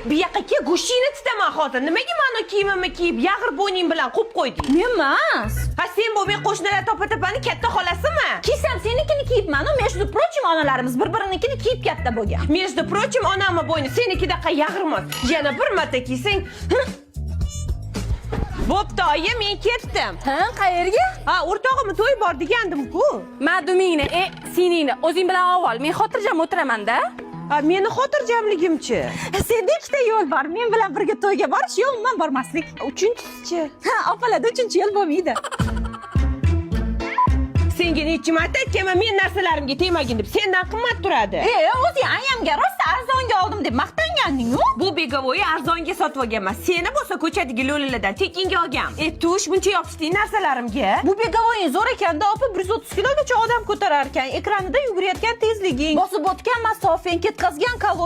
Bu yoqqa kel, go'shtingni titaman hozir. Nimaga meni kiyimimni kiyib, yag'ir bo'yning bilan qo'yib qo'yding? Men emas. Ha, sen bo'lmay qo'shnilar topa-topani katta xolasimi? Kiysam senikini kiyibman, между прочим, onalarimiz bir-birinikini kiyib katta bo'lgan. Между прочим, onamni bo'yni senikidaqa yag'irmas. Yana bir marta kiysang, bo'pti, oyi, men ketdim. Ha, qayerga? Ha, o'rtog'imni to'y bor degandim-ku. Madumingni, seningni o'zing bilan avval men xotirjam o'tiraman-da. Ha, meni xotirjamligimchi? Senda ikkita yo'l bor. Men bilan birga to'yga borish yo umuman bormaslik. Uchinchisi-chi? Ha, opalarda uchinchi yo'l bo'lmaydi. Senga necha marta aytganman, men narsalarimga tegmagin deb. Sendan qimmat turadi. O'zing ayamga rosa arzonga oldim deb maqtanganding-ku. Bu begovoyi arzonga sotib olganman. Seni bo'lsa ko'chadagi lo'lilardan tekinga olgan. Tush, buncha yopishding narsalarimga. Bu begovoying zo'r ekanda, opa 130 kilogacha odam ko'tarar ekan. Ekranida yugurayotgan tezliging, bosib o'tgan masofang, ketkazgan kaloriya